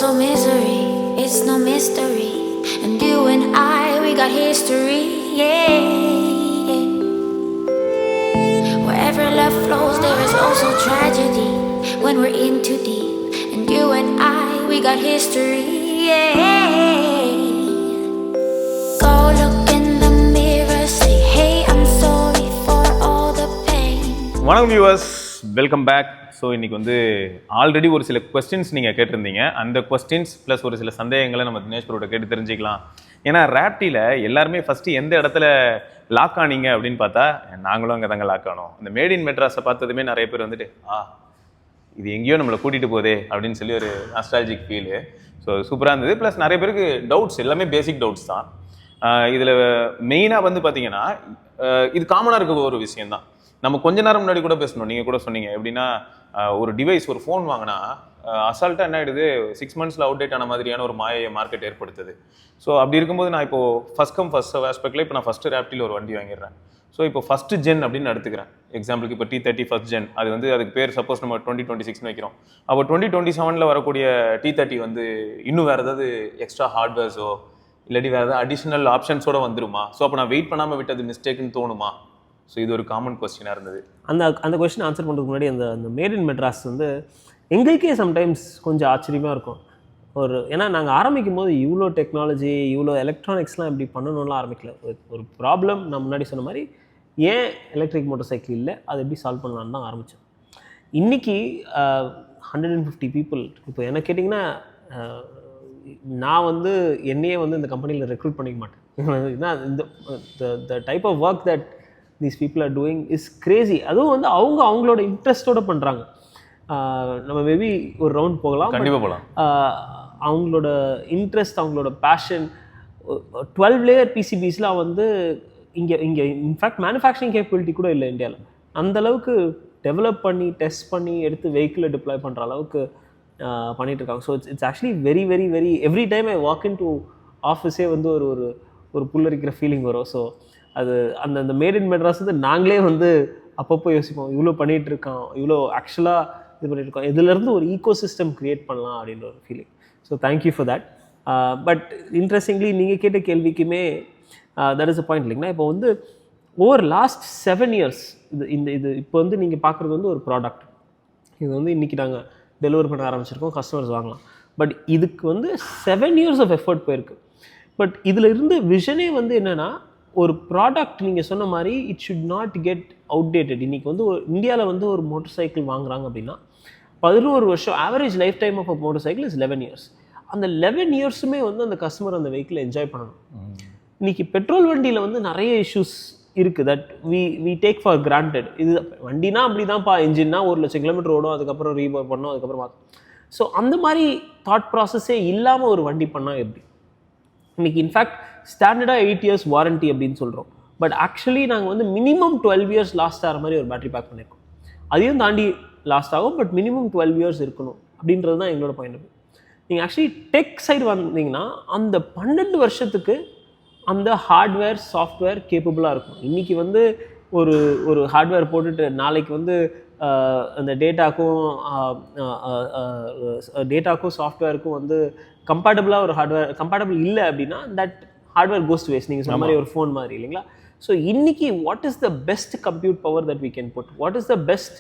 so misery, it's no mystery. And you and I, we got history, yeah. Wherever love flows, there is also tragedy when we're in too deep. And you and I, we got history, yeah. Go look in the mirror, say, hey, I'm sorry for all the pain. வணக்கம் viewers, welcome back. So இன்றைக்கி வந்து already ஒரு சில questions நீங்கள் கேட்டிருந்தீங்க. அந்த questions plus ஒரு சில சந்தேகங்களை நம்ம தினேஷ் ப்ரோட கேட்டு தெரிஞ்சுக்கலாம். ஏன்னா ரேப்டியில் எல்லாருமே ஃபஸ்ட்டு எந்த இடத்துல லாக் ஆனீங்க அப்படின்னு பார்த்தா நாங்களும் அங்கே தாங்க லாக் ஆனோம். இந்த மேட் இன் மெட்ராஸை பார்த்ததுமே நிறைய பேர் வந்துட்டு இது எங்கேயோ நம்மளை கூட்டிகிட்டு போதே அப்படின்னு சொல்லி ஒரு நாஸ்டாலஜிக் ஃபீலு. ஸோ சூப்பராக இருந்தது. ப்ளஸ் நிறைய பேருக்கு டவுட்ஸ், எல்லாமே பேசிக் டவுட்ஸ் தான். இதில் மெயினாக வந்து பார்த்தீங்கன்னா இது காமனாக இருக்க ஒரு விஷயந்தான். நம்ம கொஞ்ச நேரம் முன்னாடி கூட பேசணும், நீங்கள் கூட சொன்னீங்க எப்படின்னா ஒரு டிவைஸ், ஒரு ஃபோன் வாங்கினா அசால்ட்டாக என்ன ஆகிடுது, 6 months அவுடேட் ஆன மாதிரியான ஒரு மார்க்கெட் ஏற்படுத்துது. ஸோ அப்படி இருக்கும்போது நான் இப்போது ஃபஸ்ட் கம் ஃபஸ்ட் ஆஸ்பெக்டில் இப்போ நான் ஃபஸ்ட்டு ரேப்டில் ஒரு வண்டி வாங்கிடுறேன். ஸோ இப்போ ஃபஸ்ட்டு ஜென் அப்படின்னு எடுத்துக்கிறேன். எக்ஸாம்பிளுக்கு இப்போ T30 ஃபஸ்ட் ஜென், அது வந்து அதுக்கு பேர் சப்போஸ் நம்ம 2026 வைக்கிறோம். அப்போ 2027 வரக்கூடிய T30 வந்து இன்னும் வேறு ஏதாவது எக்ஸ்ட்ரா ஹார்ட்வேர்ஸோ இல்லாட்டி வேறு ஏதாவது அடிஷ்னல் ஆப்ஷன்ஸோடு வந்துருமா? ஸோ அப்போ நான் வெயிட் பண்ணாமல் விட்டது மிஸ்டேக்குன்னு தோணுமா? ஸோ இது ஒரு காமன் கொஸ்டினாக இருந்தது. அந்த கொஸ்டின் ஆன்சர் பண்ணுறதுக்கு முன்னாடி அந்த மேட் இன் மெட்ராஸ் வந்து எங்களுக்கே சம்டைம்ஸ் கொஞ்சம் ஆச்சரியமாக இருக்கும். ஏன்னா நாங்கள் ஆரம்பிக்கும் போது இவ்வளோ டெக்னாலஜி, இவ்வளோ எலக்ட்ரானிக்ஸ்லாம் இப்படி பண்ணணும்லாம் ஆரம்பிக்கல. ஒரு ப்ராப்ளம் நான் முன்னாடி சொன்ன மாதிரி ஏன் எலக்ட்ரிக் மோட்டர் சைக்கிள் இல்லை, அதை எப்படி சால்வ் பண்ணலான்னு தான் ஆரம்பித்தோம். இன்றைக்கி 150 people. இப்போ என்ன கேட்டிங்கன்னா நான் வந்து என்னையே வந்து இந்த கம்பெனியில் ரெக்ரூட் பண்ணிக்க மாட்டேன். ஏன்னா இந்த type of work that these people are doing is crazy. அதுவும் வந்து அவங்களோட இன்ட்ரெஸ்ட்டோடு பண்ணுறாங்க. நம்ம மேபி ஒரு ரவுண்ட் போகலாம், கண்டிப்பாக போகலாம். அவங்களோட இன்ட்ரெஸ்ட், அவங்களோட பேஷன். 12 layer PCBஸ்லாம் வந்து இங்கே இன்ஃபேக்ட் மேனுஃபேக்சரிங் கேப்பபிலிட்டி கூட இல்லை இந்தியாவில். அந்தளவுக்கு டெவலப் பண்ணி டெஸ்ட் பண்ணி எடுத்து வெஹிக்கிளை டிப்ளாய் பண்ணுற அளவுக்கு பண்ணிகிட்ருக்காங்க. So it's actually very very very every time I walk in to ஆஃபீஸே வந்து ஒரு புல்லரிக்கிற ஃபீலிங் வரும். ஸோ அது அந்த மேட் இன் மெட்ராஸ் வந்து நாங்களே வந்து அப்பப்போ யோசிப்போம், இவ்வளோ பண்ணிகிட்ருக்கோம், இவ்வளோ ஆக்சுவலாக இது பண்ணிகிட்ருக்கோம், இதுலேருந்து ஒரு ஈகோ சிஸ்டம் க்ரியேட் பண்ணலாம் அப்படின்ற ஒரு feeling. So thank you for that. But interestingly நீங்கள் கேட்ட கேள்விக்குமே தட் இஸ் அ பாயிண்ட் இல்லைங்களா. இப்போ வந்து ஓவர் லாஸ்ட் 7 years இது இப்போ வந்து நீங்கள் பார்க்குறது வந்து ஒரு ப்ராடக்ட். இது வந்து இன்றைக்கி நாங்கள் டெலிவரி பண்ண ஆரம்பிச்சிருக்கோம், கஸ்டமர்ஸ் வாங்கலாம். பட் இதுக்கு வந்து 7 years ஆஃப் எஃபர்ட் போயிருக்கு. பட் இதில் இருந்து விஷனே வந்து என்னென்னா, ஒரு ப்ராடக்ட் நீங்கள் சொன்ன மாதிரி it should not get outdated. இன்றைக்கி வந்து இந்தியாவில் வந்து ஒரு மோட்டர் சைக்கிள் வாங்குறாங்க அப்படின்னா 11 வருஷம் average lifetime of a motorcycle is 11 years. அந்த 11 yearsமே வந்து அந்த கஸ்டமர் அந்த வெஹிக்கிளை என்ஜாய் பண்ணணும். இன்றைக்கி பெட்ரோல் வண்டியில் வந்து நிறைய இஷ்யூஸ் இருக்குது that we take for granted. இது வண்டினா அப்படி தான்ப்பா, என்ஜின்னா 1,00,000 kilometer ஓடும், அதுக்கப்புறம் ரீபோர் பண்ணோம், அதுக்கப்புறம் மாற்றும். ஸோ அந்த மாதிரி தாட் ப்ராசஸே இல்லாமல் ஒரு வண்டி பண்ணால் எப்படி? இன்றைக்கி இன்ஃபேக்ட் ஸ்டாண்டர்டாக 8 years வாரண்ட்டி அப்படின்னு சொல்கிறோம். பட் ஆக்சுவலி நாங்கள் வந்து மினிமம் 12 years லாஸ்ட் ஆகிற மாதிரி ஒரு பேட்டரி பேக் பண்ணியிருக்கோம். அதையும் தாண்டி லாஸ்ட் ஆகும், பட் மினிமம் 12 years இருக்கணும் அப்படின்றது தான் எங்களோட பாயிண்ட் ஆஃப் வியூ. நீங்கள் ஆக்சுவலி டெக் சைடு வந்தீங்கன்னா அந்த 12 வருஷத்துக்கு அந்த ஹார்ட்வேர் சாஃப்ட்வேர் கேப்பபிளாக இருக்கும். இன்றைக்கி வந்து ஒரு ஹார்ட்வேர் போட்டுட்டு நாளைக்கு வந்து அந்த டேட்டாக்கும் சாஃப்ட்வேருக்கும் வந்து கம்பேட்டபிளாக ஒரு ஹார்ட்வேர் கம்பேட்டபிள் இல்லை அப்படின்னா that hardware goes to waste. நீங்கள் சொன்ன மாதிரி ஒரு ஃபோன் மாதிரி இல்லைங்களா. ஸோ இன்றைக்கி what is the best compute power that we can put, what is the best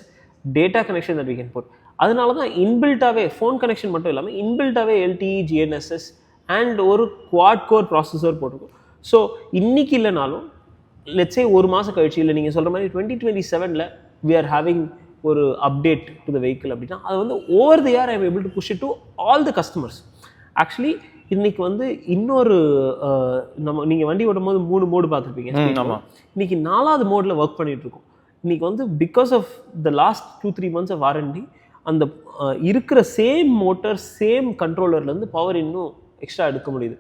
data connection that we can put. அதனால தான் இன்பில்ட்டாகவே ஃபோன் கனெக்ஷன் மட்டும் இல்லாமல் இன்பில்ட்டாகவே LTE GNSS அண்ட் ஒரு குவாட் கோர் ப்ராசஸர் போட்டிருக்கும். ஸோ இன்றைக்கி இல்லைனாலும் லெட்ஸே ஒரு மாதம் கழிச்சு, இல்லை நீங்கள் சொல்கிற மாதிரி 2027 we are having ஒரு அப்டேட் டு த வெஹிக்கிள் அப்படின்னா அது வந்து over the year I am able to push it to all the customers. Actually இன்றைக்கி வந்து இன்னொரு நீங்கள் வண்டி ஓடும் போது 3 மோடு பார்த்துருப்பீங்க. இன்றைக்கி 4வது மோடில் ஒர்க் பண்ணிகிட்ருக்கோம். இன்றைக்கி வந்து because of the last 2-3 months of warranty அந்த இருக்கிற சேம் மோட்டர் சேம் கண்ட்ரோலர்லேருந்து பவர் இன்னும் எக்ஸ்ட்ரா எடுக்க முடியுது.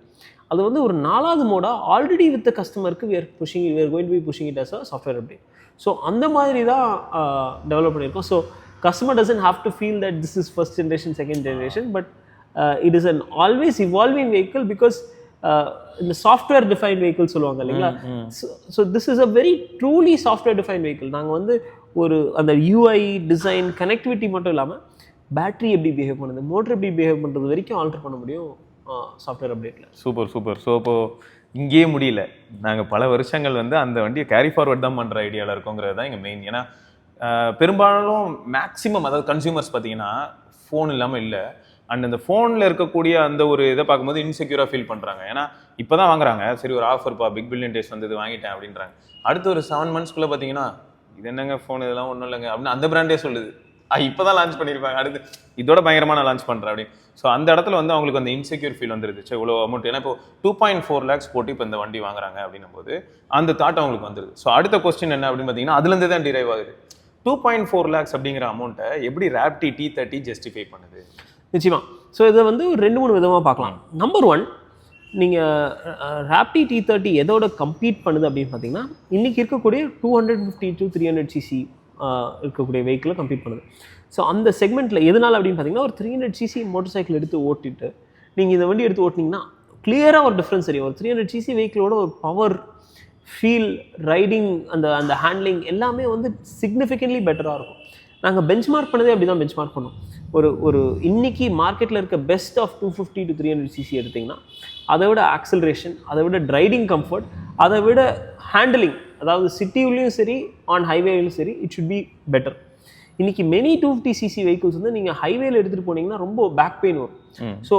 அது வந்து ஒரு 4வது மோடாக ஆல்ரெடி வித் கஸ்டமருக்கு we are going to be pushing it as a software update. So அந்த மாதிரி தான் டெவலப் பண்ணியிருக்கோம். So customer doesn't have to feel that this is first generation, second generation, but it is an always evolving vehicle because இந்த software define vehicle சொல்லுவாங்க இல்லைங்களா. So this is a very truly software define vehicle. நாங்கள் வந்து ஒரு அந்த UI design connectivity மட்டும் இல்லாமல் battery எப்படி பிஹேவ் பண்ணுது, மோட்டர் எப்படி பிஹேவ் பண்ணுறது வரைக்கும் ஆல்டர் பண்ண முடியும் சாஃப்ட்வேர் அப்டேட்டில். சூப்பர். ஸோ இப்போது இங்கேயே முடியல, நாங்கள் பல வருஷங்கள் வந்து அந்த வண்டியை கேரி ஃபார்வர்ட் தான் பண்ணுற ஐடியாவில் இருக்கோங்கிறது தான் எங்கள் மெயின். ஏன்னா பெரும்பாலும் மேக்ஸிமம் அதாவது கன்சியூமர்ஸ் பார்த்தீங்கன்னா ஃபோன் இல்லாமல் இல்லை. அண்ட் அந்த ஃபோனில் இருக்கக்கூடிய அந்த ஒரு இதை பார்க்கும்போது இன்செக்யூராக ஃபீல் பண்ணுறாங்க. ஏன்னா இப்போ தான் வாங்குறாங்க, சரி ஒரு ஆஃபர்ப்பா பிக் பில்லியன் டேஸ் வந்து இது வாங்கிட்டேன் அப்படின்றாங்க. அடுத்து ஒரு 7 monthsக்குள்ளே பார்த்தீங்கன்னா இது என்னங்க ஃபோன், இதெல்லாம் ஒன்றும் இல்லைங்க அப்படின்னு அந்த பிராண்டே சொல்லுது. இப்போ தான் லான்ச் பண்ணியிருப்பாங்க, அடுத்து இதோட பயங்கரமான லான்ச் பண்ணுறேன் அப்படின்னு. ஸோ அந்த இடத்துல வந்து அவங்களுக்கு அந்த இன்செக்யூர் ஃபீல் வந்துருது. சரி இவ்வளோ அமௌண்ட், ஏன்னா இப்போ 2.4 lakhs போட்டு இப்போ இந்த வண்டி வாங்குறாங்க அப்படின்னும் போது அந்த தாட் அவங்களுக்கு வந்துருது. ஸோ அடுத்த கொஸ்டின் என்ன அப்படின்னு பார்த்தீங்கன்னா அதுலேருந்து தான் டிரைவ் ஆகுது. 2.4 lakhs அப்படிங்கிற அமௌண்ட்டை எப்படி ராப்டி T30 ஜஸ்டிஃபை பண்ணுது? நிச்சயமா. ஸோ இதை வந்து ஒரு 2-3 விதமாக பார்க்கலாம். நம்பர் 1, நீங்கள் ராப்டி T30 எதோட கம்பீட் பண்ணுது அப்படின்னு பார்த்தீங்கன்னா இன்றைக்கி இருக்கக்கூடிய 250 to 300 cc இருக்கக்கூடிய வெஹிக்கிளை கம்பீட் பண்ணுது. ஸோ அந்த செக்மெண்ட்டில் எதனால் அப்படின்னு பார்த்தீங்கன்னா ஒரு 300 cc மோட்டர் சைக்கிள் எடுத்து ஓட்டிட்டு நீங்கள் இந்த வண்டி எடுத்து ஓட்டினீங்கன்னா கிளியராக ஒரு டிஃப்ரென்ஸ் தெரியும். ஒரு 300 cc வெஹிக்கிளோட ஒரு பவர், ஃபீல், ரைடிங், அந்த ஹேண்ட்லிங் எல்லாமே வந்து சிக்னிஃபிகன்ட்லி பெட்டராக இருக்கும். நாங்கள் பெஞ்ச்மார்க் பண்ணதே அப்படி தான் பெஞ்ச்மார்க் பண்ணோம். ஒரு இன்னைக்கு மார்க்கெட்டில் இருக்க பெஸ்ட் ஆஃப் 250 to 300 cc எடுத்திங்கன்னா அதை விட ஆக்சலரேஷன், அதை விட ரைடிங் கம்ஃபர்ட், அதை விட ஹேண்டிலிங், அதாவது சிட்டிலையும் சரி ஆன் ஹைவேலையும் சரி இட் ஷுட் பி பெட்டர். இன்னைக்கு மெனி 250 cc வெஹிக்கிள்ஸ் வந்து நீங்கள் ஹைவேல எடுத்துகிட்டு போனீங்கன்னா ரொம்ப பேக் பெயின் வரும். So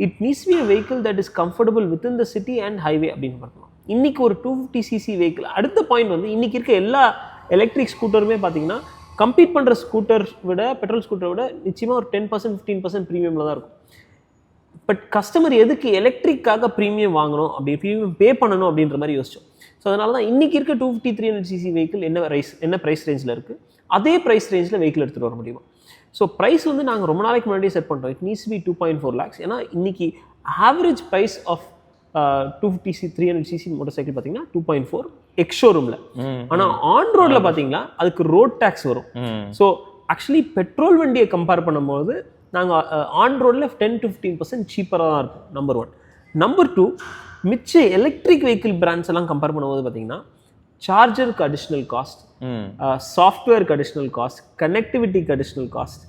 it needs be a vehicle that is comfortable within the city and highway அப்படின்னு பார்க்கலாம். இன்னைக்கு ஒரு 250 cc வெஹிக்கிள். அடுத்த பாயிண்ட் வந்து இன்னைக்கு இருக்க எல்லா எலக்ட்ரிக் ஸ்கூட்டருமே பார்த்தீங்கன்னா கம்பீட் பண்ணுற ஸ்கூட்டர் விட, பெட்ரோல் ஸ்கூட்டரை விட நிச்சயமாக ஒரு 10% 15% ப்ரீமியமில் தான் இருக்கும். பட் கஸ்டமர் எதுக்கு எலக்ட்ரிக்காக ப்ரீமியம் வாங்கணும், அப்படி ப்ரீமியம் பே பண்ணணும் அப்படின்ற மாதிரி யோசிச்சோம். ஸோ அதனால தான் இன்றைக்கி இருக்க 250 300 cc வெஹிக்கிள் என்ன ப்ரைஸ் ரேஞ்சில் இருக்குது, அதே ப்ரைஸ் ரேஞ்சில் வெஹிக்கிள் எடுத்துகிட்டு வர முடியுமா. ஸோ ப்ரைஸ் வந்து நாங்கள் ரொம்ப நாளைக்கு முன்னாடியே செட் பண்ணுறோம். It needs be 2.4 lakhs. ஏன்னா இன்றைக்கி average price of 250 300 cc motorcycle பார்த்தீங்கன்னா 2.4 எக்ஸ் ஷோரூமில். ஆனால் ஆன் ரோடில் பார்த்தீங்கன்னா அதுக்கு ரோட் டேக்ஸ் வரும். ஸோ ஆக்சுவலி பெட்ரோல் வண்டியை கம்பேர் பண்ணும்போது நாங்கள் ஆன் ரோடில் 10 to 15% சீப்பராக தான் இருக்கும். நம்பர் 1. நம்பர் 2, மிச்ச எலக்ட்ரிக் வெஹிக்கிள் பிராண்ட்ஸ் எல்லாம் கம்பேர் பண்ணும்போது பார்த்தீங்கன்னா சார்ஜருக்கு அடிஷ்னல் காஸ்ட், சாஃப்ட்வேருக்கு அடிஷ்னல் காஸ்ட், கனெக்டிவிட்டிக்கு அடிஷ்னல் காஸ்ட்,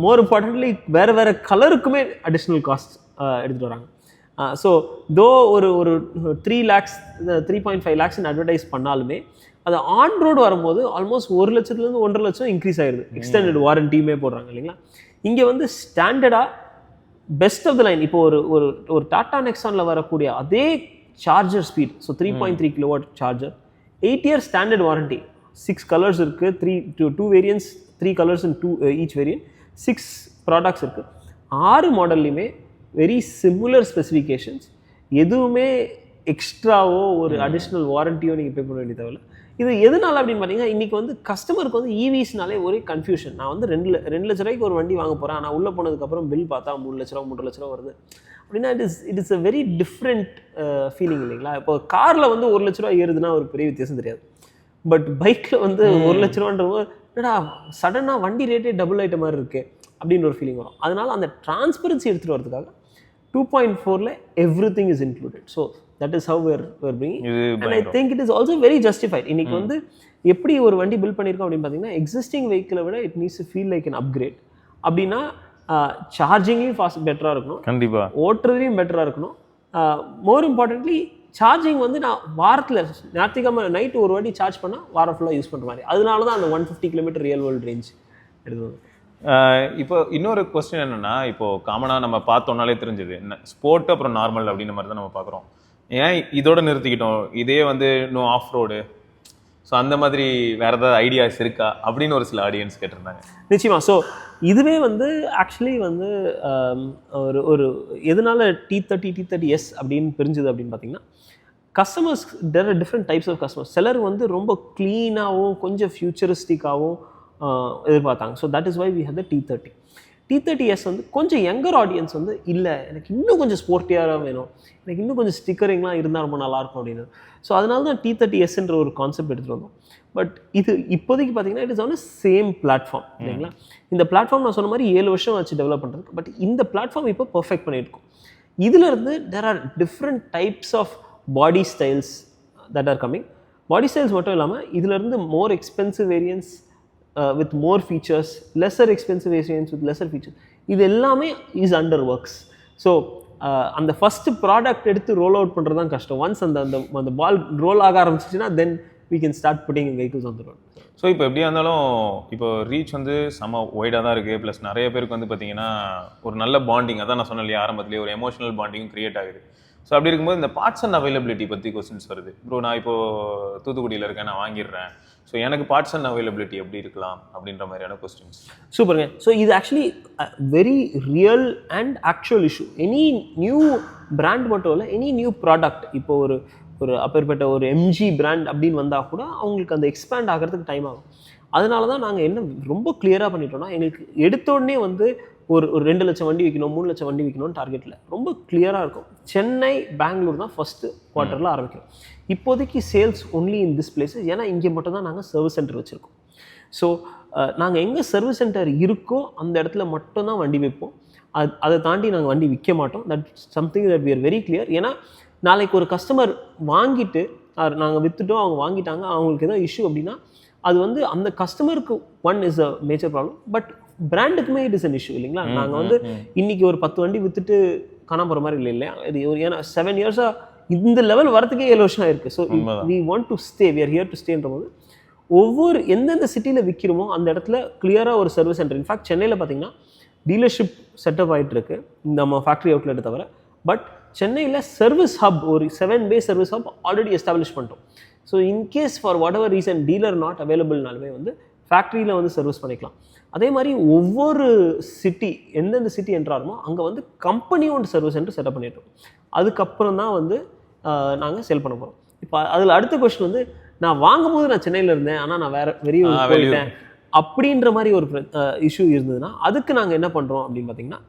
மோர் இம்பார்ட்டன்ட்லி வேறு கலருக்குமே அடிஷ்னல் காஸ்ட் எடுத்துகிட்டு வராங்க. ஸோ தோ ஒரு 3 lakhs 3.5 lakhs அட்வர்டைஸ் பண்ணாலுமே அது ஆன் ரோடு வரும்போது ஆல்மோஸ்ட் 1 லட்சத்துலேருந்து 1.5 லட்சம் இன்க்ரீஸ் ஆயிடுது. எக்ஸ்டெண்டட் வாரண்டியுமே போடுறாங்க இல்லைங்களா. இங்கே வந்து ஸ்டாண்டர்டாக பெஸ்ட் ஆஃப் த லைன் இப்போ ஒரு டாடா நெக்ஸானில் வரக்கூடிய அதே charger speed, so 3.3 kilowatt charger, 8 years standard warranty, 6 colours இருக்குது, 2 variants, 3 colours in each variant, 6 products இருக்குது. 6 மாடல்லையுமே வெரி சிமிலர் ஸ்பெசிஃபிகேஷன்ஸ். எதுவுமே எக்ஸ்ட்ராவோ ஒரு அடிஷ்னல் வாரண்டியோ நீங்கள் பே பண்ண வேண்டிய தேவையில்லை. இது எதனால அப்படின்னு பார்த்தீங்கன்னா இன்றைக்கி வந்து கஸ்டமருக்கு வந்து ஈவிஸ்னாலே ஒரே கன்ஃபியூஷன். நான் வந்து 2 லட்ச ரூபாய்க்கு ஒரு வண்டி வாங்க போகிறேன், ஆனால் உள்ளே போனதுக்கப்புறம் பில் பார்த்தா 3 லட்ச ரூபா 3.5 லட்ச ரூபா வருது அப்படின்னா it is a very different feeling இல்லைங்களா. இப்போ காரில் வந்து 1 லட்ச ரூபா ஏறுதுன்னா ஒரு பெரிய வித்தியாசம் தெரியாது. பட் பைக்கில் வந்து 1 லட்ச ரூபான்றபோது என்னடா சடனாக வண்டி ரேட்டே டபுள் ஆகிட்ட மாதிரி இருக்குது அப்படின்ற ஒரு ஃபீலிங் வரும். அதனால் அந்த டிரான்ஸ்பரன்சி எடுத்துகிட்டு வரதுக்காக 2.4ல everything is included. So that is how we're bringing. And I think it is also very justified. இன்னைக்கு வந்து எப்படி ஒரு வண்டி பில்ட் பண்ணியிருக்கோம் அப்படின்னு பார்த்தீங்கன்னா எக்ஸிஸ்டிங் வெஹிக்கிளை விட it needs to feel like an upgrade. அப்படின்னா சார்ஜிங்லேயும் ஃபாஸ்ட் பெட்டராக இருக்கணும், கண்டிப்பாக ஓட்டுறதுலையும் பெட்டராக இருக்கணும். மோர் இம்பார்ட்டன்ட்லி சார்ஜிங் வந்து நான் வாரத்தில் ஞாயிற்றுக்கிழமை நைட்டு ஒரு வாட்டி சார்ஜ் பண்ணால் வாரம் ஃபுல்லாக யூஸ் பண்ணுற மாதிரி. அதனால தான் அந்த 150 kilometer ரியல் வேர்ல்டு ரேஞ்ச் எடுத்து. இப்போ இன்னொரு கொஸ்டின் என்னென்னா, இப்போது காமனாக நம்ம பார்த்தோன்னாலே தெரிஞ்சது என்ன ஸ்போர்ட் அப்புறம் நார்மல் அப்படின்ற மாதிரி தான் நம்ம பார்க்குறோம். ஏன் இதோட நிறுத்திக்கிட்டோம், இதே வந்து இன்னும் ஆஃப் ரோடு, ஸோ அந்த மாதிரி வேறு ஏதாவது ஐடியாஸ் இருக்கா அப்படின்னு ஒரு சில ஆடியன்ஸ் கேட்டிருந்தாங்க. நிச்சயமாக. ஸோ இதுவே வந்து ஆக்சுவலி வந்து ஒரு எதனால T30S அப்படின்னு பிரிஞ்சுது அப்படின்னு பார்த்தீங்கன்னா customers there are different types of customers. சிலர் வந்து ரொம்ப க்ளீனாகவும் கொஞ்சம் ஃபியூச்சரிஸ்டிக்காகவும் எதிர்பார்த்தாங்க. So that is why we have the T30S வந்து கொஞ்சம் யங்கர் ஆடியன்ஸ் வந்து இல்லை எனக்கு இன்னும் கொஞ்சம் ஸ்போர்ட்டியாக வேணும், எனக்கு இன்னும் கொஞ்சம் ஸ்டிக்கரிங்லாம் இருந்தால் ரொம்ப நல்லாயிருக்கும் அப்படின்னு. ஸோ அதனால தான் T30Sன்ற ஒரு கான்செப்ட் எடுத்துகிட்டு வந்தோம். பட் இது இப்போதைக்கு பார்த்தீங்கன்னா it is on same platform இல்லைங்களா. இந்த பிளாட்ஃபார்ம் நான் சொன்ன மாதிரி 7 வருஷம் வச்சு டெவலப் பண்ணுறதுக்கு. பட் இந்த பிளாட்ஃபார்ம் இப்போ பர்ஃபெக்ட் பண்ணியிருக்கோம். இதிலிருந்து there are different types of body styles that are coming. Body styles மட்டும் இல்லாமல் இதிலிருந்து more expensive variants, with more features, lesser expensive variants with lesser features, இது எல்லாமே is under works. ஸோ அந்த ஃபஸ்ட்டு ப்ராடக்ட் எடுத்து roll out பண்ணுறது தான் கஷ்டம். ஒன்ஸ் அந்த பால் ரோல் ஆக ஆரம்பிச்சிச்சுன்னா தென் we can start putting vehicles on the road. So இப்போ எப்படியா இருந்தாலும் இப்போ ரீச் வந்து செம்ம ஒய்டாக தான் இருக்குது. ப்ளஸ் நிறைய பேருக்கு வந்து பார்த்தீங்கன்னா ஒரு நல்ல பாண்டிங், அதான் நான் சொன்னேன் இல்லையா ஆரம்பத்துலேயே, ஒரு எமோஷனல் பாண்டிங் கிரியேட் ஆகுது. ஸோ அப்படி இருக்கும்போது இந்த பார்ட்ஸ் அண்ட் அவைலபிலிட்டி பற்றி கொஸ்டின்ஸ் வருது. ப்ரோ நான் இப்போது தூத்துக்குடியில் இருக்கேன், நான் வாங்கிடுறேன், ஸோ எனக்கு பார்ட்ஸ் அண்ட் அவைலபிலிட்டி எப்படி இருக்கலாம் அப்படின்ற மாதிரியான கொஸ்டின்ஸ். சூப்பருங்க. ஸோ இது actually very real and actual issue. Any new brand மட்டும் இல்லை, எனி நியூ ப்ராடக்ட், இப்போ ஒரு அப்பேற்பட்ட ஒரு எம்ஜி பிராண்ட் அப்படின்னு வந்தால் கூட அவங்களுக்கு அந்த எக்ஸ்பேண்ட் ஆகிறதுக்கு டைம் ஆகும். அதனால தான் நாங்கள் என்ன ரொம்ப கிளியராக பண்ணிட்டோம்னா, எங்களுக்கு எடுத்தோடனே வந்து ஒரு 2 லட்சம் வண்டி விற்கணும், 3 லட்சம் வண்டி விற்கணும்னு டார்கெட்டில் ரொம்ப கிளியராக இருக்கும். சென்னை, பெங்களூர் தான் ஃபஸ்ட்டு குவார்ட்டரில் ஆரம்பிக்கிறோம். இப்போதைக்கு sales only in this places, ஏன்னா இங்கே மட்டும் தான் நாங்கள் சர்வீஸ் சென்டர் வச்சுருக்கோம். ஸோ நாங்கள் எங்கே சர்வீஸ் சென்டர் இருக்கோ அந்த இடத்துல மட்டும்தான் வண்டி விற்போம். அதை தாண்டி நாங்கள் வண்டி விற்க மாட்டோம். That something that we are very clear. ஏன்னா நாளைக்கு ஒரு கஸ்டமர் வாங்கிட்டு நாங்கள் விற்றுட்டோம், அவங்க வாங்கிட்டாங்க, அவங்களுக்கு ஏதோ இஷ்யூ அப்படின்னா அது வந்து அந்த கஸ்டமருக்கு one is a major problem, but பிராண்டுக்குமே இட் இஸ் அன் இஷ்யூ இல்லைங்களா. நாங்கள் வந்து இன்னைக்கு ஒரு 10 வண்டி விற்றுட்டு காணாம போகிற மாதிரி இல்லை இல்லையா. இது ஒரு ஏன்னா 7 இயர்ஸாக இந்த லெவல் வரதுக்கே 7 வருஷம் ஆயிருக்கு. So we want to stay, we are here to ஸ்டேன்ற போது ஒவ்வொரு எந்தெந்த சிட்டியில் விற்கிறோமோ அந்த இடத்துல கிளியராக ஒரு சர்வீஸ் சென்டர். இன்ஃபேக்ட் சென்னையில் பார்த்தீங்கன்னா டீலர்ஷிப் செட்டப் ஆகிட்டு இருக்கு நம்ம ஃபேக்ட்ரி அவுட்லெட்டை தவிர. பட் சென்னையில் சர்வீஸ் ஹப், ஒரு 7 bay service hub already establish பண்ணிட்டோம். So in case for whatever reason dealer not அவைலபிள்னாலுமே வந்து ஃபேக்ட்ரியில் வந்து சர்வீஸ் பண்ணிக்கலாம். அதே மாதிரி ஒவ்வொரு சிட்டி எந்தெந்த சிட்டி என்றாலுமோ அங்கே வந்து கம்பெனியோட சர்வீஸ் சென்டர் செட்டப் பண்ணிட்டோம். அதுக்கப்புறம் தான் வந்து நாங்கள் சேல் பண்ண போகிறோம். இப்போ அதில் அடுத்த கொஸ்டின் வந்து, நான் வாங்கும்போது நான் சென்னையில் இருந்தேன், ஆனால் நான் வெளியூர் போயிட்டேன் அப்படின்ற மாதிரி ஒரு இஷ்யூ இருந்ததுன்னா அதுக்கு நாங்கள் என்ன பண்ணுறோம் அப்படின்னு பார்த்தீங்கன்னா,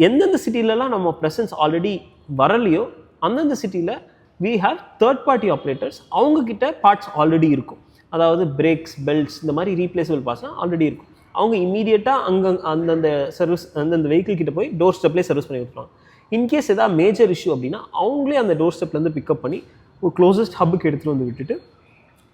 எந்தெந்த சிட்டிலலாம் நம்ம ப்ரெசன்ஸ் ஆல்ரெடி வரலையோ அந்தந்த சிட்டியில் we have third party operators, அவங்கக்கிட்ட பார்ட்ஸ் ஆல்ரெடி இருக்கும். அதாவது பிரேக்ஸ், பெல்ட்ஸ், இந்த மாதிரி ரீப்ளேசபிள் பார்ட்ஸ்லாம் ஆல்ரெடி இருக்கும். அவங்க இம்மீடியட்டாக அந்தந்த சர்வீஸ் அந்தந்த வெஹிக்கிள் கிட்ட போய் டோர் ஸ்டெப்லேயே சர்வீஸ் பண்ணி விட்டுருவாங்க. இன்கேஸ் ஏதாவது மேஜர் இஷ்யூ அப்படின்னா அவங்களே அந்த டோர் ஸ்டெப்லேருந்து பிக்கப் பண்ணி ஒரு க்ளோசஸ்ட் ஹப்புக்கு எடுத்துகிட்டு வந்து விட்டுட்டு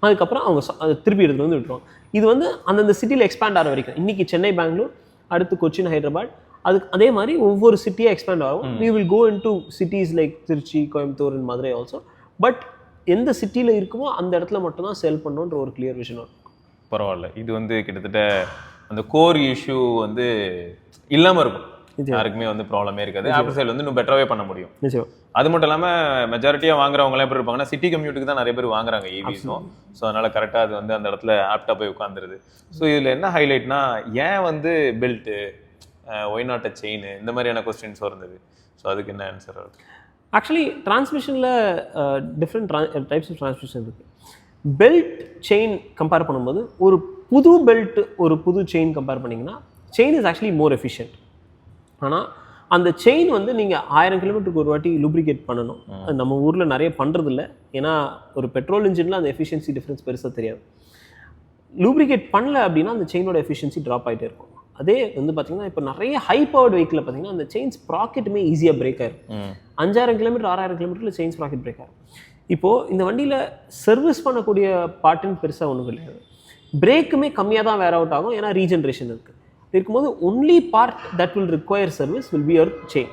அதுக்கப்புறம் அவங்க அதை திருப்பி எடுத்துகிட்டு வந்து விட்டுருவாங்க. இது வந்து அந்தந்த சிட்டியில் எக்ஸ்பேண்ட் ஆகிற வரைக்கும். இன்றைக்கி சென்னை, பெங்களூர், அடுத்து கொச்சின், ஹைதராபாத், அதுக்கு அதே மாதிரி ஒவ்வொரு சிட்டியாக எக்ஸ்பேண்ட் ஆகும். we will go into cities like Trichy, Coimbatore and Madurai also. But எந்த சிட்டியில் இருக்குமோ அந்த இடத்துல மட்டும்தான் சேல் பண்ணணுன்ற ஒரு கிளியர் விஷன் இருக்கும். பரவாயில்ல, இது வந்து கிட்டத்தட்ட அந்த கோர் இஷ்யூ வந்து இல்லாமல் இருக்கும். யாருக்குமே வந்து ப்ராப்ளமே இருக்காது. ஆஃப்டர் சேல் வந்து இன்னும் பெட்டராகவே பண்ண முடியும். நிச்சயம். அது மட்டும் இல்லாமல் மெஜாரிட்டியாக வாங்குறவங்களாம் எப்படி இருப்பாங்கன்னா, சிட்டி கம்யூட்டுக்கு தான் நிறைய பேர் வாங்குறாங்க ஈவிஸும். ஸோ அதனால் கரெக்டாக அது வந்து அந்த இடத்துல ஆப்டாக போய் உட்காந்துருது. ஸோ இதில் என்ன ஹைலைட்னா, ஏன் வந்து belt, why not a chain, இந்த மாதிரியான கொஸ்டின்ஸ் வருது. ஸோ அதுக்கு என்ன ஆன்சர் வருது? ஆக்சுவலி டிரான்ஸ்மிஷனில் டிஃப்ரெண்ட் டைப்ஸ் ஆஃப் டிரான்ஸ்மிஷன் இருக்குது. பெல்ட் செயின் கம்பேர் பண்ணும்போது ஒரு புது பெல்ட் ஒரு புது செயின் கம்பேர் பண்ணிங்கன்னா chain is actually more efficient. ஆனால் அந்த செயின் வந்து நீங்கள் 1000 கிலோமீட்டருக்கு ஒரு வாட்டி லூப்ரிகேட் பண்ணணும். அது நம்ம ஊரில் நிறைய பண்ணுறதில்ல. ஏன்னா ஒரு பெட்ரோல் இன்ஜினில் அந்த எஃபிஷியன்சி டிஃப்ரென்ஸ் பெருசாக தெரியாது. லூப்ரிகேட் பண்ணல அப்படின்னா அந்த செயினோட எஃபிஷியன்சி ட்ராப் ஆகிட்டே இருக்கும். அதே வந்து பார்த்தீங்கன்னா இப்போ நிறைய ஹை பவர்டு வெஹிக்கிளில் பார்த்தீங்கன்னா அந்த செயின் ஸ்ப்ராக்கெட்டுமே ஈஸியாக பிரேக் ஆகிருக்கும். 5000 கிலோமீட்டர் 6000 கிலோமீட்டரில் செயின் ஸ்ப்ராக்கெட் பிரேக் ஆகும். இப்போது இந்த வண்டியில் சர்வீஸ் பண்ணக்கூடிய பார்ட்டுன்னு பெருசாக ஒன்றும் கிடையாது. பிரேக்குமே கம்மியாக தான் வேர் அவுட் ஆகும், ஏன்னா ரீஜென்ரேஷன் இருக்குது. இருக்கும்போது only part that will require service will be your chain.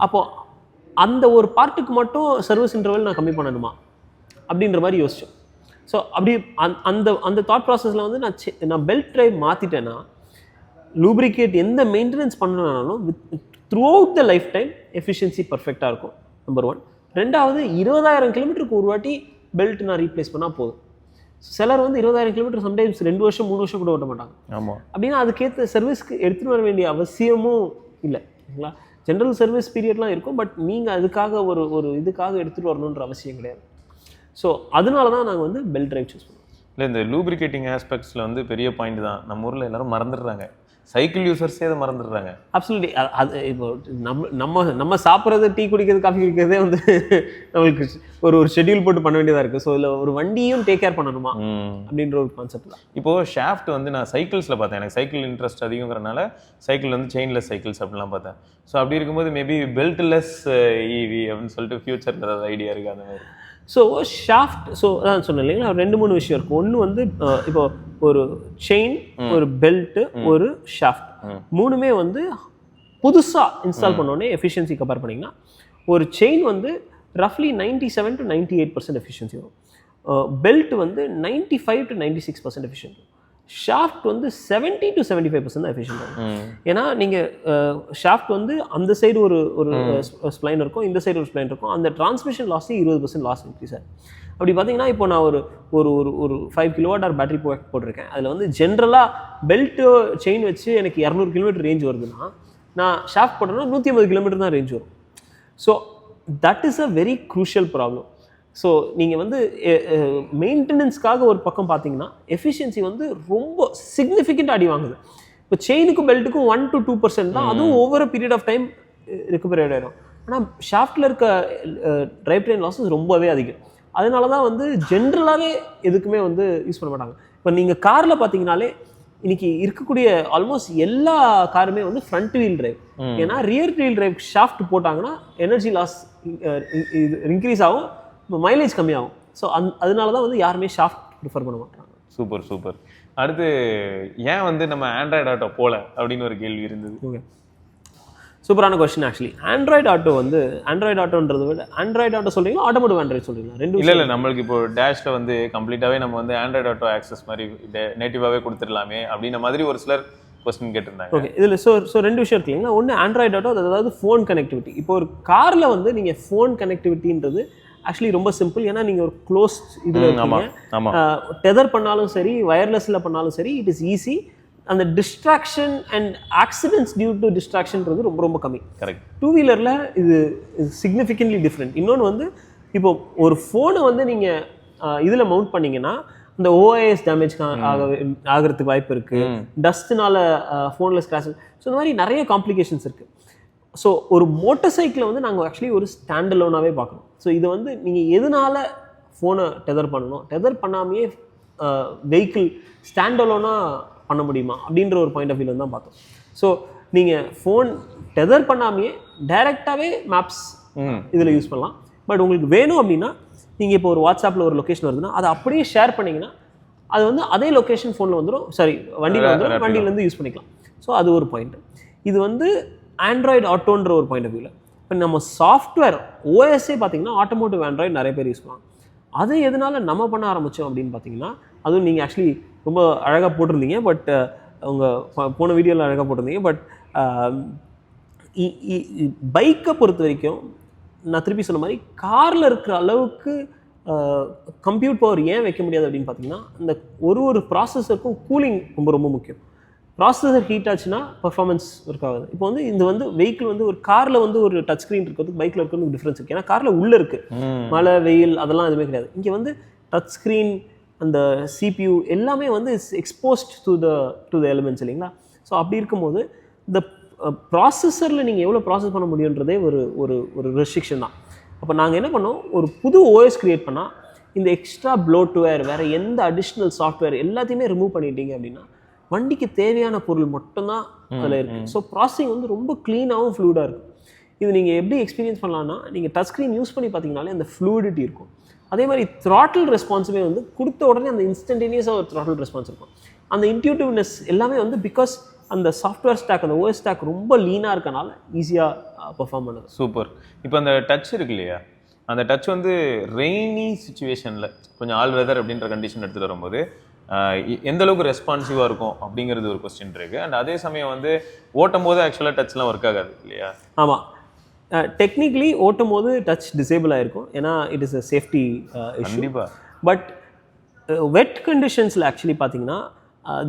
அப்போது அந்த ஒரு பார்ட்டுக்கு மட்டும் சர்வீஸ் இன்டர்வல் நான் கம்மி பண்ணணுமா அப்படின்ற மாதிரி யோசிச்சோம். ஸோ அப்படி அந்த தாட் ப்ராசஸில் வந்து நான் பெல்ட் ட்ரைவ் மாற்றிட்டேன்னா லூப்ரிகேட் எந்த மெயின்டெனன்ஸ் பண்ணனாலும் throughout the lifetime efficiency பர்ஃபெக்டாக இருக்கும். நம்பர் 1. 2வது 20000 கிலோமீட்டருக்கு ஒரு வாட்டி பெல்ட் நான் ரீப்ளேஸ் பண்ணால் போதும். சிலர் வந்து 20000 கிலோமீட்டர் சம்டைம்ஸ் 2 வருஷம் 3 வருஷம் கூட ஓட்ட மாட்டாங்க. ஆமாம். அப்படின்னா அதுக்கேற்ற சர்வீஸ்க்கு எடுத்துகிட்டு வர வேண்டிய அவசியமும் இல்லை இல்லைங்களா. ஜென்ரல் சர்வீஸ் பீரியட்லாம் இருக்கும், பட் நீங்கள் அதுக்காக ஒரு இதுக்காக எடுத்துகிட்டு வரணுன்ற அவசியம் கிடையாது. ஸோ அதனால தான் நாங்கள் வந்து பெல்ட் ட்ரைவ் சூஸ் பண்ணுவோம். இல்லை, இந்த லூப்ரிகேட்டிங் ஆஸ்பெக்ட்ஸில் வந்து பெரிய பாயிண்ட் தான். நம்ம ஊரில் எல்லாரும் மறந்துடுறாங்க, சைக்கிள் யூசர்ஸே அதை மறந்துடுறாங்க. அப்சல்யூட்லி. அது இப்போ நம்ம சாப்பிட்றது, டீ குடிக்கிறது, காஃபி குடிக்கிறதே வந்து நம்மளுக்கு ஒரு ஷெட்யூல் போட்டு பண்ண வேண்டியதாக இருக்குது. ஸோ இதில் ஒரு வண்டியும் டேக் கேர் பண்ணணுமா அப்படின்ற ஒரு கான்செப்ட் தான். இப்போது ஷாஃப்ட் வந்து நான் சைக்கிள்ஸில் பார்த்தேன். எனக்கு சைக்கிள் இன்ட்ரெஸ்ட் அதிகங்கிறனால சைக்கிள் வந்து செயின்லெஸ் சைக்கிள்ஸ் அப்படிலாம் பார்த்தேன். ஸோ அப்படி இருக்கும்போது மேபி பெல்ட்லெஸ் ஈவி அப்படின்னு சொல்லிட்டு ஃபியூச்சரில் ஏதாவது ஐடியா இருக்குது அந்த மாதிரி? ஸோ ஷாஃப்ட், ஸோ அதான் சொன்னேன் இல்லைங்களா, 2-3 விஷயம் இருக்கும். ஒன்று வந்து இப்போ ஒரு செயின், ஒரு பெல்ட்டு, ஒரு ஷாஃப்ட், மூணுமே வந்து புதுசாக இன்ஸ்டால் பண்ணோடனே எஃபிஷியன்சி கம்பேர் பண்ணிங்கன்னா ஒரு செயின் வந்து ரஃப்லி 97 to 98% எஃபிஷியன்சி வரும். பெல்ட் வந்து 95 to 96% எஃபிஷியன்ட். ஷாஃப்ட் வந்து 70 to 75% தான் எஃபிஷியன்ட் ஆகும். ஏன்னா நீங்கள் ஷாஃப்ட் வந்து அந்த சைடு ஒரு ஸ்ப்ளைன் இருக்கும், இந்த சைடு ஒரு ஸ்ப்ளைன் இருக்கும். அந்த டிரான்ஸ்மிஷன் லாஸே 20% லாஸ் இன்க்ரீஸ் ஆகும். அப்படி பார்த்தீங்கன்னா இப்போ நான் ஒரு 5 kWh பேட்டரி போட்டிருக்கேன். அதில் வந்து ஜென்ரலாக பெல்ட்டு செயின் வச்சு எனக்கு 200 km ரேஞ்ச் வருதுன்னா, நான் ஷாஃப்ட் போட்டேன்னா 150 km தான் ரேஞ்ச் வரும். So that is a very crucial problem. So நீங்கள் வந்து மெயின்டெனன்ஸ்க்காக ஒரு பக்கம் பார்த்தீங்கன்னா எஃபிஷியன்சி வந்து ரொம்ப சிக்னிஃபிகண்ட் அடி வாங்குது. இப்போ செயினுக்கும் பெல்ட்டுக்கும் 1 to 2% தான், அதுவும் ஓவர் பீரியட் ஆஃப் டைம் ரெக்குபரேட் ஆகிடும். ஆனால் ஷாஃப்டில் இருக்க ட்ரைவ் ட்ரெயின் லாஸஸ் ரொம்பவே அதிகம். அதனால தான் வந்து ஜென்ரலாகவே எதுக்குமே வந்து யூஸ் பண்ண மாட்டாங்க. இப்போ நீங்கள் காரில் பார்த்தீங்கனாலே இன்னைக்கு இருக்கக்கூடிய ஆல்மோஸ்ட் எல்லா காருமே வந்து ஃப்ரண்ட் வீல் டிரைவ். ஏன்னா ரியர் வீல் டிரைவ் ஷாஃப்ட் போட்டாங்கன்னா எனர்ஜி லாஸ் இன்க்ரீஸ் ஆகும், மைலேஜ் கம்மியாகும். ஸோ அதனால தான் வந்து யாருமே ஷாஃப்ட் ப்ரிஃபர் பண்ண மாட்டாங்க. Super super. அடுத்து ஏன் வந்து நம்ம ஆண்ட்ராய்டு ஆட்டோ போல அப்படின்னு ஒரு கேள்வி இருந்தது. ஓகே, சூப்பரான கொஸ்டின். ஆக்சுவலி ஆண்ட்ராய்டு ஆட்டோன்றதை விட ஆண்ட்ராய்டு ஆட்டோ சொல்றீங்களா, ஆட்டோமோட்டிவ் ஆண்ட்ராய்டு சொல்றீங்களா? ரெண்டு இல்லை நம்மளுக்கு இப்போ டேஷ்ல வந்து கம்ப்ளீட்டாவே நம்ம வந்து ஆண்ட்ராய்டு ஆட்டோ ஆக்சஸ் மாதிரி நேட்டிவாவே கொடுத்துடலாமே அப்படின்ற மாதிரி ஒரு சிலர் கொஸ்டின் கேட்டிருந்தாங்க. ஓகே, இதில் ஸோ 2 விஷயம் இருக்கு இல்லைங்களா. ஒன்று ஆண்ட்ராய்டு ஆட்டோ, அதாவது ஃபோன் கனெக்டிவிட்டி. இப்போ ஒரு காரில் வந்து நீங்கள் ஃபோன் கனெக்டிவிட்டின்றது ஆக்சுவலி ரொம்ப சிம்பிள். ஏன்னா நீங்கள் ஒரு க்ளோஸ் இதில் இருக்கீங்க, டெதர் பண்ணாலும் சரி, வயர்லெஸில் பண்ணாலும் சரி, இட் இஸ் ஈஸி. அந்த distraction and accidents due to டிஸ்ட்ராக்ஷன்றது ரொம்ப ரொம்ப கம்மி. கரெக்ட். 2 வீலரில் இது சிக்னிஃபிகன்ட்லி டிஃப்ரெண்ட். இன்னொன்று வந்து இப்போ ஒரு ஃபோனை வந்து நீங்கள் இதில் மவுண்ட் பண்ணிங்கன்னா இந்த ஓஐஎஸ் டேமேஜ் ஆகிறதுக்கு வாய்ப்பு இருக்குது, டஸ்ட்னால ஃபோனில் ஸ்க்ராச். ஸோ இந்த மாதிரி நிறைய காம்ப்ளிகேஷன்ஸ் இருக்குது. ஸோ ஒரு மோட்டார் சைக்கிளை வந்து நாங்கள் ஆக்சுவலி ஒரு ஸ்டாண்ட் அலோனாகவே பார்க்கணும். ஸோ இது வந்து நீங்கள் எதனால ஃபோனை டெதர் பண்ணணும், டெதர் பண்ணாமையே வெஹிக்கிள் ஸ்டாண்ட் அலோனாக பண்ண முடியுமா அப்படின்ற ஒரு பாயிண்ட் ஆஃப் வியூவில் தான் பார்த்தோம். ஸோ நீங்கள் ஃபோன் டெதர் பண்ணாமையே டைரெக்டாகவே மேப்ஸ் இதில் யூஸ் பண்ணலாம். பட் உங்களுக்கு வேணும் அப்படின்னா நீங்கள் இப்போ ஒரு வாட்ஸ்அப்பில் ஒரு லொக்கேஷன் வருதுன்னா அதை அப்படியே ஷேர் பண்ணிங்கன்னா அது வந்து அதே லொக்கேஷன் ஃபோனில் வந்துடும், சாரி வண்டியில் வந்துடும், வண்டியிலேருந்து யூஸ் பண்ணிக்கலாம். ஸோ அது ஒரு பாயிண்ட். இது வந்து ஆண்ட்ராய்டு ஆட்டோன்ற ஒரு பாயிண்ட் ஆஃப் வியூவில். இப்போ நம்ம சாஃப்ட்வேர் ஓஎஸ்ஸே பார்த்தீங்கன்னா ஆட்டோமோட்டிவ் ஆண்ட்ராய்டு நிறைய பேர் யூஸ் பண்ணுவாங்க. அது எதனால நம்ம பண்ண ஆரம்பித்தோம் அப்படின்னு பார்த்தீங்கன்னா, அதுவும் நீங்கள் ஆக்சுவலி ரொம்ப அழகாக போட்டிருந்தீங்க, பட் உங்கள் போன வீடியோவில் அழகாக போட்டிருந்தீங்க. பட் பைக்கை பொறுத்த வரைக்கும் நான் திருப்பி சொன்ன மாதிரி காரில் இருக்கிற அளவுக்கு கம்ப்யூட் பவர் ஏன் வைக்க முடியாது அப்படின்னு பார்த்தீங்கன்னா, இந்த ஒரு ப்ராசஸருக்கும் கூலிங் ரொம்ப ரொம்ப முக்கியம். ப்ராசஸர் ஹீட் ஆச்சுன்னா பர்ஃபார்மன்ஸ் ஒர்க் ஆகுது. இப்போ வந்து இந்த வந்து வெஹிக்கிள் வந்து ஒரு காரில் வந்து ஒரு டச் ஸ்க்ரீன் இருக்கிறது பைக்கில் இருக்கிறது டிஃப்ரென்ஸ் இருக்குது. ஏன்னா காரில் உள்ளே இருக்குது, மழை வெயில் அதெல்லாம் எதுவுமே கிடையாது. இங்கே வந்து டச் ஸ்க்ரீன், அந்த சிபியூ எல்லாமே வந்து எக்ஸ்போஸ்ட் டு த எலிமெண்ட்ஸ் இல்லைங்களா. ஸோ அப்படி இருக்கும்போது இந்த ப்ராசஸரில் நீங்கள் எவ்வளோ ப்ராசஸ் பண்ண முடியுன்றதே ஒரு ரெஸ்ட்ரிக்ஷன் தான். அப்போ நாங்கள் என்ன பண்ணோம், ஒரு புது ஓஎஸ் க்ரியேட் பண்ணால் இந்த எக்ஸ்ட்ரா ப்ளோட்வேர் வேறு எந்த அடிஷ்னல் சாஃப்ட்வேர் எல்லாத்தையுமே ரிமூவ் பண்ணிட்டீங்க அப்படின்னா வண்டிக்கு தேவையான பொருள் மட்டும்தான் அதில் இருக்குது. ஸோ ப்ராசஸிங் வந்து ரொம்ப க்ளீனாகவும் ஃப்ளூடாக இருக்கும். இது நீங்கள் எப்படி எக்ஸ்பீரியன்ஸ் பண்ணலான்னா, நீங்கள் டச் ஸ்க்ரீன் யூஸ் பண்ணி பார்த்தீங்கனாலே அந்த ஃப்ளூடிட்டி இருக்கும். அதே மாதிரி த்ராட்டில் ரெஸ்பான்ஸுமே வந்து கொடுத்த உடனே அந்த இன்ஸ்டன்டேனியஸாக ஒரு த்ராட்டில் ரெஸ்பான்ஸ் இருக்கும். அந்த இன்ட்யூட்டிவ்னஸ் எல்லாமே வந்து பிகாஸ் அந்த சாஃப்ட்வேர் ஸ்டாக், அந்த ஓஎஸ் ஸ்டாக் ரொம்ப லீனாக இருக்கனால ஈஸியாக பெர்ஃபார்ம் பண்ணுது. சூப்பர். இப்போ அந்த டச் இருக்கு இல்லையா, அந்த டச் வந்து ரெய்னி சுச்சுவேஷனில் கொஞ்சம் ஆல் வெதர் அப்படின்ற கண்டிஷன் எடுத்துகிட்டு வரும்போது எந்த அளவுக்கு ரெஸ்பான்சிவாக இருக்கும் அப்படிங்கிறது ஒரு கொஸ்டின் இருக்குது. அண்ட் அதே சமயம் வந்து ஓட்டும் போது ஆக்சுவலாக டச்லாம் ஒர்க் ஆகாது இல்லையா? ஆமாம், டெக்னிக்கலி ஓட்டும் போது டச் டிசேபிள் ஆகிருக்கும், ஏன்னா it is a safety issue. கண்டிப்பாக. பட் வெட் கண்டிஷன்ஸில் ஆக்சுவலி பார்த்தீங்கன்னா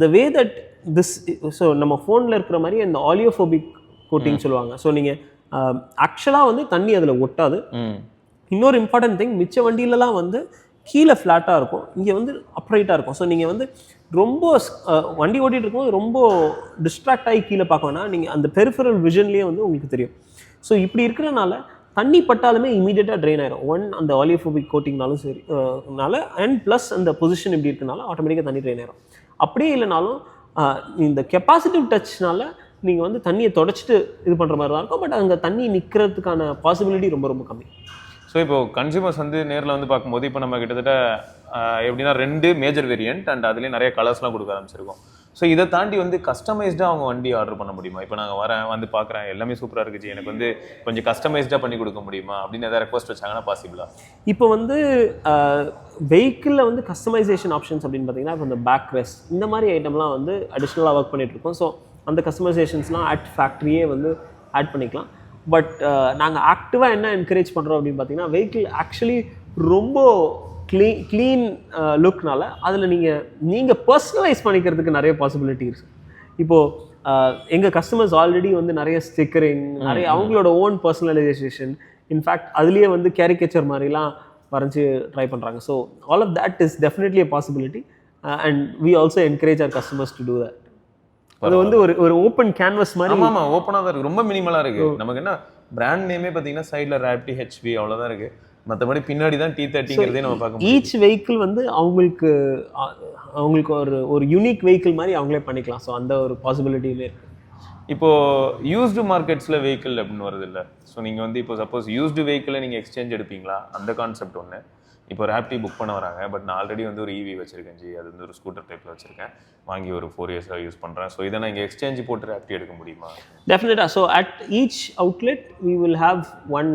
த வே தட் திஸ், ஸோ நம்ம ஃபோனில் இருக்கிற மாதிரி அந்த ஆலியோஃபோபிக் கோட்டிங் சொல்லுவாங்க. ஸோ நீங்கள் ஆக்சுவலாக வந்து தண்ணி அதில் ஒட்டாது. இன்னொரு இம்பார்ட்டன்ட் திங், மிச்ச வண்டியிலலாம் வந்து கீழே ஃப்ளாட்டாக இருக்கும், இங்கே வந்து அப்ரைட்டாக இருக்கும். ஸோ நீங்கள் வந்து ரொம்ப வண்டி ஓட்டிகிட்டு இருக்கும்போது ரொம்ப டிஸ்ட்ராக்ட் ஆகி கீழே பார்க்க வேணாம், நீங்கள் அந்த பெரிஃபரல் விஷன்லேயே வந்து உங்களுக்கு தெரியும். ஸோ இப்படி இருக்கிறனால தண்ணி பட்டாலுமே இமீடியட்டாக ட்ரெயின் ஆயிரும். ஒன், அந்த ஆலியோஃபோபிக் கோட்டிங்னாலும் சரி அண்ட் ப்ளஸ் அந்த பொசிஷன் இப்படி இருக்கனால ஆட்டோமேட்டிக்காக தண்ணி ட்ரெயின் ஆயிரும். அப்படியே இல்லைனாலும் இந்த கெப்பாசிட்டிவ் டச்னால நீங்கள் வந்து தண்ணியை தொடச்சிட்டு இது பண்ணுற மாதிரி தான் இருக்கும். பட் அங்கே தண்ணி நிற்கிறதுக்கான பாசிபிலிட்டி ரொம்ப ரொம்ப கம்மி. ஸோ இப்போ கன்சியூமர்ஸ் வந்து நேரில் வந்து பார்க்கும்போது இப்போ நம்ம கிட்டத்தட்ட எப்படின்னா 2 மேஜர் வேரியன்ட் அண்ட் அதுலேயே நிறைய கலர்ஸ்லாம் கொடுக்க ஆரம்பிச்சிருக்கோம். ஸோ இதை தாண்டி வந்து கஸ்டமைஸ்டாக அவங்க வண்டி ஆர்டர் பண்ண முடியுமா? இப்போ நாங்கள் வந்து பார்க்குறேன் எல்லாமே சூப்பராக இருக்குச்சு, எனக்கு வந்து கொஞ்சம் கஸ்டமைஸ்டாக பண்ணி கொடுக்க முடியுமா அப்படின்னு எதாவது ரெக்வஸ்ட் வச்சாங்கன்னா பாசிபிளா? இப்போ வந்து வெஹிக்கிளில் வந்து கஸ்டமைசேஷன் ஆப்ஷன்ஸ் அப்படின்னு பார்த்தீங்கன்னா இப்போ இந்த பேக் ரெஸ்ட் இந்த மாதிரி ஐட்டம்லாம் வந்து அடிஷ்னலாக ஒர்க் பண்ணிட்டு இருக்கோம். ஸோ அந்த கஸ்டமைசேஷன்ஸ்லாம் அட் ஃபேக்ட்ரியே வந்து ஆட் பண்ணிக்கலாம். பட் நாங்கள் ஆக்டிவாக என்ன என்கரேஜ் பண்ணுறோம் அப்படின்னு பார்த்தீங்கன்னா வெஹிக்கிள் ஆக்சுவலி ரொம்ப க்ளீன் லுக்னால அதில் நீங்கள் பர்சனலைஸ் பண்ணிக்கிறதுக்கு நிறைய பாசிபிலிட்டி இருக்குது. இப்போது எங்கள் கஸ்டமர்ஸ் ஆல்ரெடி வந்து நிறைய ஸ்டிக்கரிங், நிறைய அவங்களோட ஓன் பர்சனலைசேஷன், இன்ஃபேக்ட் அதுலேயே வந்து கேரிகேச்சர் மாதிரிலாம் வரைஞ்சி ட்ரை பண்ணுறாங்க. So all of that is definitely a possibility and we also encourage our customers to do that. அது வந்து ஒரு ஓப்பன் கேன்வஸ் மாதிரி. ஆமாம், ஓப்பனாக தான் இருக்குது, ரொம்ப மினிமலாக இருக்குது. நமக்கு என்ன பிராண்ட் நேமே பார்த்தீங்கன்னா சைடில் ராப்டி ஹெச்வி அவ்வளோதான் இருக்குது, மற்றபடி பின்னாடி தான் T30ங்கிறதே நம்ம பார்க்க. ஈச் வெஹிக்கிள் வந்து அவங்களுக்கு ஒரு யூனிக் வெஹிக்கிள் மாதிரி அவங்களே பண்ணிக்கலாம். ஸோ அந்த ஒரு பாசிபிலிட்டியுமே இருக்குது. இப்போது யூஸ்டு மார்க்கெட்ஸில் வெஹிக்கிள் அப்படின்னு வருது இல்லை? ஸோ நீங்கள் வந்து இப்போ சப்போஸ் யூஸ்டு வெஹிக்கிளை நீங்கள் எக்ஸ்சேஞ்ச் எடுப்பீங்களா? அந்த கான்செப்ட் ஒன்று. இப்போ ராப்டி புக் பண்ண வராங்க, பட் நான் ஆல்ரெடி வந்து ஒரு EV வச்சிருக்கேன் ஜி, அது வந்து ஒரு ஸ்கூட்டர் டைப்பில் வச்சிருக்கேன், வாங்கி ஒரு 4 இயர்ஸாக யூஸ் பண்ணுறேன். ஸோ இதை நான் இங்கே எக்ஸ்சேஞ்ச் போட்டு ராப்டி எடுக்க முடியுமா? டெஃபினட்டாக. So at each outlet we will have one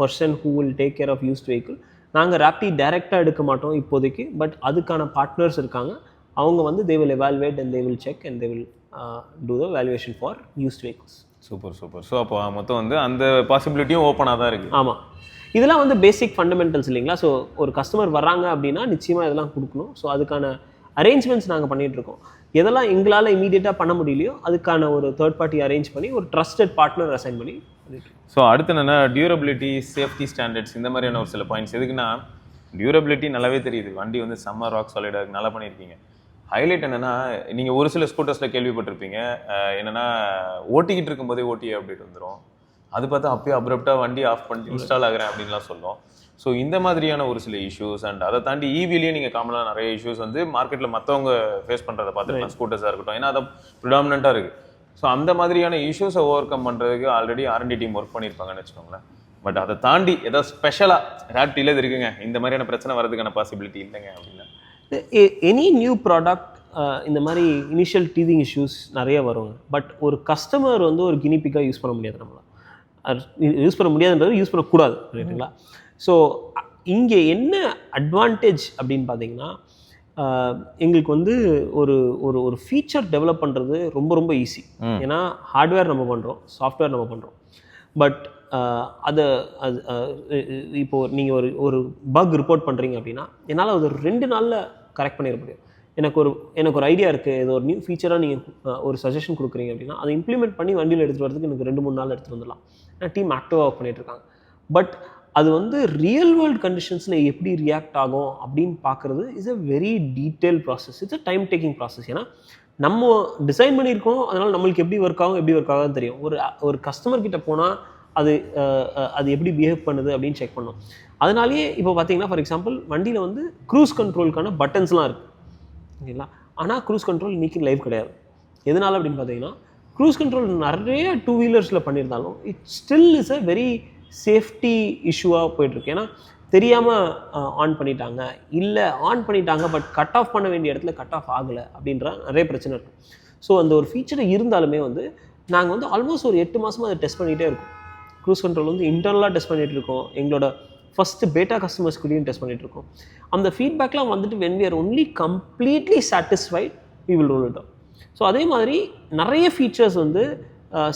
person who will take care of used vehicle. நாங்கள் ராப்டி டைரெக்டாக எடுக்க மாட்டோம் இப்போதைக்கு, பட் அதுக்கான பார்ட்னர்ஸ் இருக்காங்க. அவங்க வந்து they will evaluate and they will check and they will do the valuation for used vehicles. Super super. So அப்போ மொத்தம் வந்து அந்த பாசிபிலிட்டியும் ஓப்பனாக தான் இருக்குது. ஆமாம், இதெல்லாம் வந்து பேசிக் ஃபண்டமெண்டல்ஸ் இல்லைங்களா? ஸோ ஒரு கஸ்டமர் வர்றாங்க அப்படின்னா நிச்சயமாக இதெல்லாம் கொடுக்கணும். ஸோ அதுக்கான அரேஞ்ச்மெண்ட்ஸ் நாங்கள் பண்ணிகிட்ருக்கோம். எதெல்லாம் எங்களால் இமீடியட்டாக பண்ண முடியலையோ அதுக்கான ஒரு தேர்ட் பார்ட்டி அரேஞ்ச் பண்ணி ஒரு ட்ரஸ்டட் பார்ட்னர் அசைன் பண்ணி. ஸோ அடுத்து என்னென்னா டியூரபிலிட்டி, சேஃப்டி ஸ்டாண்டர்ட்ஸ், இந்த மாதிரியான ஒரு சில பாயிண்ட்ஸ். எதுக்குன்னா டியூரபிலிட்டி நல்லாவே தெரியுது, வண்டி வந்து செம்ம ராக் சாலிடாக நல்லா பண்ணியிருக்கீங்க. ஹைலைட் என்னென்னா நீங்கள் ஒரு சில ஸ்கூட்டர்ஸில் கேள்விப்பட்டிருப்பீங்க, என்னென்னா ஓட்டிக்கிட்டு இருக்கும்போதே ஓடிஏ அப்டேட் வந்துடும், அது பார்த்தா அப்பயே அப்ரப்டாக வண்டி ஆஃப் பண்ணிட்டு இன்ஸ்டால் ஆகிறேன் அப்படின்லாம் சொல்லும். ஸோ இந்த மாதிரியான ஒரு சில இஷ்யூஸ் அண்ட் அதை தாண்டி EVலேயே நீங்கள் காமனாக நிறைய இஷ்யூஸ் வந்து மார்க்கெட்டில் மற்றவங்க ஃபேஸ் பண்ணுறதை பார்த்துக்கலாம், ஸ்கூட்டர்ஸாக இருக்கட்டும், ஏன்னா அதை ப்ரிடாமினண்ட்டாக இருக்குது. ஸோ அந்த மாதிரியான இஷ்யூஸை ஓவர் கம் பண்ணுறதுக்கு ஆல்ரெடி R&D டீம் ஒர்க் பண்ணியிருப்பாங்கன்னு வச்சுக்கோங்களேன். பட் அதை தாண்டி ஏதாவது ஸ்பெஷலாக ராப்டியில் இது இருக்குங்க, இந்த மாதிரியான பிரச்சனை வரதுக்கான பாசிபிலிட்டி இல்லைங்க அப்படின்னா? எனி நியூ ப்ராடக்ட் இந்த மாதிரி இனிஷியல் டீதிங் இஷ்யூஸ் நிறைய வருங்க. பட் ஒரு கஸ்டமர் வந்து ஒரு கினிபிக்காக யூஸ் பண்ண முடியாது, நம்மளால் யூஸ் பண்ண முடியாதுன்றது யூஸ் பண்ணக்கூடாது, ரைட்டுங்களா? ஸோ இங்கே என்ன அட்வான்டேஜ் அப்படின்னு பார்த்தீங்கன்னா எங்களுக்கு வந்து ஒரு ஒரு ஒரு ஃபீச்சர் டெவலப் பண்ணுறது ரொம்ப ரொம்ப ஈஸி. ஏன்னா ஹார்ட்வேர் நம்ம பண்ணுறோம், சாஃப்ட்வேர் நம்ம பண்ணுறோம். பட் அதை இப்போது நீங்கள் ஒரு பக் ரிப்போர்ட் பண்ணுறீங்க அப்படின்னா என்னால் அது 2 நாளில் கரெக்ட் பண்ணிட முடியும். எனக்கு ஒரு ஐடியா இருக்குது, இது ஒரு நியூ ஃபீச்சராக நீங்கள் ஒரு சஜஷன் கொடுக்குறீங்க அப்படின்னா அதை இம்ப்ளிமெண்ட் பண்ணி வண்டியில் எடுத்துகிட்டு வரதுக்கு எனக்கு 2-3 நாள் எடுத்துகிட்டு வந்துடலாம். ஏன்னா டீம் ஆக்டிவாக ஒர்க் பண்ணிகிட்ருக்காங்க. பட் அது வந்து ரியல் வேர்ல்டு கண்டிஷன்ஸில் எப்படி ரியாக்ட் ஆகும் அப்படின்னு பார்க்குறது is a very detail process. It's a time taking process. ஏன்னா நம்ம டிசைன் பண்ணியிருக்கோம், அதனால் நம்மளுக்கு எப்படி ஒர்க் ஆகும் தெரியும். ஒரு கஸ்டமர் கிட்ட போனால் அது எப்படி பிஹேவ் பண்ணுது அப்படின்னு செக் பண்ணோம். அதனாலேயே இப்போ பார்த்தீங்கன்னா ஃபார் எக்ஸாம்பிள் வண்டியில் வந்து க்ரூஸ் கண்ட்ரோலுக்கான பட்டன்ஸ்லாம் இருக்குது, ஓகேங்களா? ஆனால் க்ரூஸ் கண்ட்ரோல் இன்றைக்கி லைவ் கிடையாது. எதனால் அப்படின்னு பார்த்தீங்கன்னா க்ரூஸ் கண்ட்ரோல் நிறைய 2 வீலர்ஸில் பண்ணியிருந்தாலும் it still is a very safety இஷ்யூவாக போயிட்டுருக்கு. ஏன்னா தெரியாமல் ஆன் பண்ணிட்டாங்க, இல்லை ஆன் பண்ணிட்டாங்க பட் கட் ஆஃப் பண்ண வேண்டிய இடத்துல கட் ஆஃப் ஆகலை அப்படின்ற நிறைய பிரச்சனை இருக்கும். ஸோ அந்த ஒரு ஃபீச்சரை இருந்தாலுமே வந்து நாங்கள் வந்து ஆல்மோஸ்ட் ஒரு 8 மாதமாக அதை டெஸ்ட் பண்ணிகிட்டே இருக்கோம். க்ரூஸ் கண்ட்ரோல் வந்து இன்டர்னலாக டெஸ்ட் பண்ணிகிட்டு இருக்கோம், எங்களோட ஃபஸ்ட்டு பேட்டா கஸ்டமர்ஸ் கூடயும் டெஸ்ட் பண்ணிகிட்ருக்கோம். அந்த ஃபீட்பேக்லாம் வந்துட்டு when we are only completely satisfied we will roll it out. So அதே மாதிரி நிறைய ஃபீச்சர்ஸ் வந்து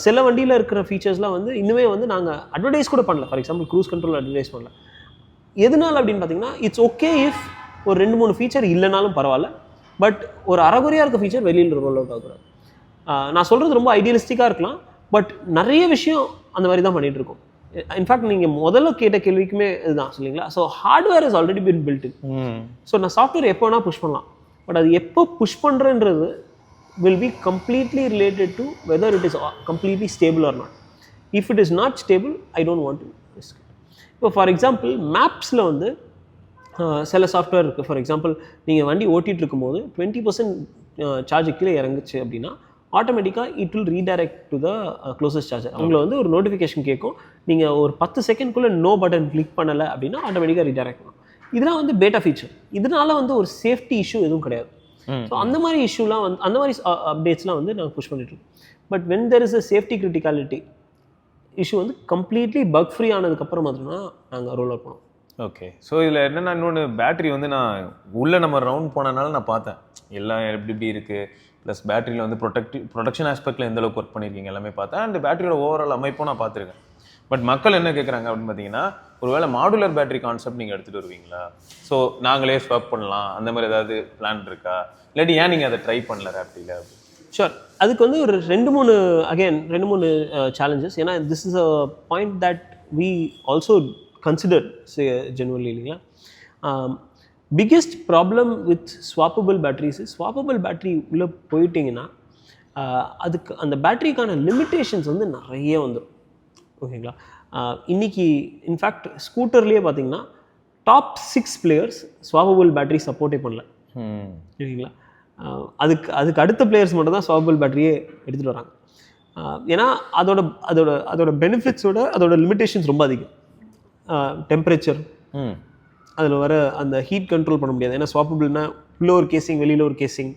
சில வண்டியில் இருக்கிற ஃபீச்சர்ஸ்லாம் வந்து இன்னுமே வந்து நாங்கள் அட்வர்டைஸ் கூட பண்ணல. For example cruise control advertise பண்ணல. எதனால் அப்படின்னு பார்த்தீங்கன்னா இட்ஸ் ஓகே இஃப் ஒரு 2-3 ஃபீச்சர் இல்லைனாலும் பரவாயில்ல, பட் ஒரு அரைகுறையாக இருக்க ஃபீச்சர் வெளியில் ரோல் அவுட் ஆகுறாரு. நான் சொல்கிறது ரொம்ப ஐடியலிஸ்டிக்காக இருக்கலாம், பட் நிறைய விஷயம் அந்த மாதிரி தான் பண்ணிகிட்ருக்கோம். இன்ஃபேக்ட் நீங்கள் முதல்ல கேட்ட கேள்விக்குமே இதுதான் சொல்லிங்களா. So hardware is already pin built. So நான் சாஃப்ட்வேர் எப்போ வேணால் புஷ் பண்ணலாம், பட் அது எப்போ புஷ் பண்ணுறன்றது will be completely related to whether it is completely stable or not. If it is not stable, I don't want to risk it. இப்போ for example மேப்ஸில் வந்து சில சாஃப்ட்வேர் இருக்குது. ஃபார் எக்ஸாம்பிள் நீங்கள் வண்டி ஓட்டிகிட்டு இருக்கும்போது 20% சார்ஜ் கீழே இறங்குச்சு அப்படின்னா ஆட்டோமேட்டிக்காக it will redirect to the closest charger. உங்களை வந்து ஒரு நோட்டிஃபிகேஷன் கேட்கும், நீங்கள் ஒரு 10 செகண்ட்குள்ளே நோ பட்டன் கிளிக் பண்ணலை அப்படின்னா ஆட்டோமேட்டிக்காக ரீடைரக்ட் பண்ணும். இதெல்லாம் வந்து பேட்டா ஃபீச்சர். இதனால வந்து ஒரு சேஃப்டி இஷ்யூ எதுவும் கிடையாது. ஸோ அந்த மாதிரி இஷ்யூலாம் வந்து அந்த மாதிரி அப்டேட்ஸ்லாம் வந்து நாங்கள் புஷ் பண்ணிட்டுருக்கோம். But when there is a safety criticality issue வந்து கம்ப்ளீட்லி பக் ஃப்ரீ ஆனதுக்கப்புறம் மட்டும் தான் நாங்கள் ரோல் அவுட் பண்ணுவோம். ஓகே. ஸோ இதில் என்னென்னா இன்னொன்று பேட்டரி வந்து நான் உள்ளே நம்ம ரவுண்ட் போனனால நான் பார்த்தேன் எல்லாம் எப்படி இப்படி இருக்குது, ப்ளஸ் பேட்டரியில் வந்து ப்ரொடக்ஷன் ஆஸ்பெக்டில் எந்த அளவுக்கு ஒர்க் பண்ணியிருக்கீங்க எல்லாமே பார்த்தேன். அண்ட் பேட்டரியோட ஓவரால் அமைப்பும் நான் பார்த்துருக்கேன். பட் மக்கள் என்ன கேட்குறாங்க அப்படின்னு பார்த்தீங்கன்னா, ஒருவேளை மாடுலர் பேட்டரி கான்செப்ட் நீங்கள் எடுத்துகிட்டு வருவீங்களா, ஸோ நாங்களே ஸ்வாப் பண்ணலாம் அந்த மாதிரி ஏதாவது பிளான் இருக்கா, இல்லாட்டி ஏன் நீங்கள் அதை ட்ரை பண்ணல ரேப்டியில் அப்படி? ஷோர். அதுக்கு வந்து ஒரு 2-3 சேலஞ்சஸ். ஏன்னா this is a point that we also consider genuinely இல்லைங்களா. Biggest problem with swappable batteries, swappable battery உள்ளே போயிட்டிங்கன்னா அதுக்கு அந்த பேட்டரிக்கான லிமிட்டேஷன்ஸ் வந்து நிறைய வந்துடும். ஓகேங்களா. இன்றைக்கி இன்ஃபேக்ட் ஸ்கூட்டர்லேயே பார்த்தீங்கன்னா டாப் 6 பிளேயர்ஸ் ஸ்வாப்பபிள் பேட்டரி சப்போர்ட்டே பண்ணல. ஓகேங்களா. அதுக்கு அடுத்த பிளேயர்ஸ் மட்டும் தான் ஸ்வாப்பபிள் பேட்டரியே எடுத்துகிட்டு வராங்க. ஏன்னா அதோட பெனிஃபிட்ஸோட அதோட லிமிட்டேஷன்ஸ் ரொம்ப அதிகம். டெம்பரேச்சர், அதில் வர அந்த ஹீட் கண்ட்ரோல் பண்ண முடியாது. ஏன்னா ஸ்வாப்பபிள்னா உள்ளே ஒரு கேசிங் வெளியில் ஒரு கேசிங்,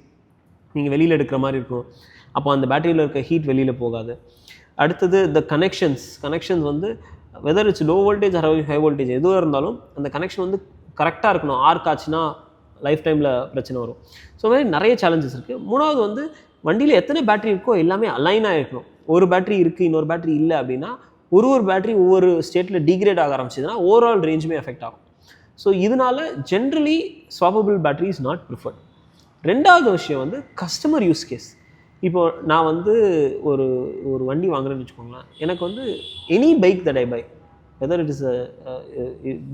நீங்கள் வெளியில் எடுக்கிற மாதிரி இருக்கும். அப்போ அந்த பேட்டரியில் இருக்க ஹீட் வெளியில் போகாது. அடுத்தது இந்த கனெக்ஷன்ஸ் வந்து whether it's low voltage or high voltage எதுவாக இருந்தாலும் அந்த கனெக்ஷன் வந்து கரெக்டாக இருக்கணும். ஆர்க் ஆச்சுன்னா லைஃப் டைமில் பிரச்சனை வரும். ஸோ மாதிரி நிறைய சேலஞ்சஸ் இருக்குது. மூணாவது வந்து வண்டியில் எத்தனை பேட்டரி இருக்கோ எல்லாமே அலைனாக இருக்கணும். ஒரு பேட்டரி இருக்குது இன்னொரு பேட்டரி இல்லை அப்படின்னா ஒரு பேட்டரி ஒவ்வொரு ஸ்டேட்டில் டிகிரேட் ஆக ஆரம்பிச்சதுன்னா ஓவரால் ரேஞ்சுமே எஃபெக்ட் ஆகும். ஸோ இதனால generally swappable battery is not preferred. ரெண்டாவது விஷயம் வந்து கஸ்டமர் யூஸ் கேஸ். இப்போது நான் வந்து ஒரு வண்டி வாங்குறேன்னு வச்சுக்கோங்களேன். எனக்கு வந்து any bike that I buy, whether it is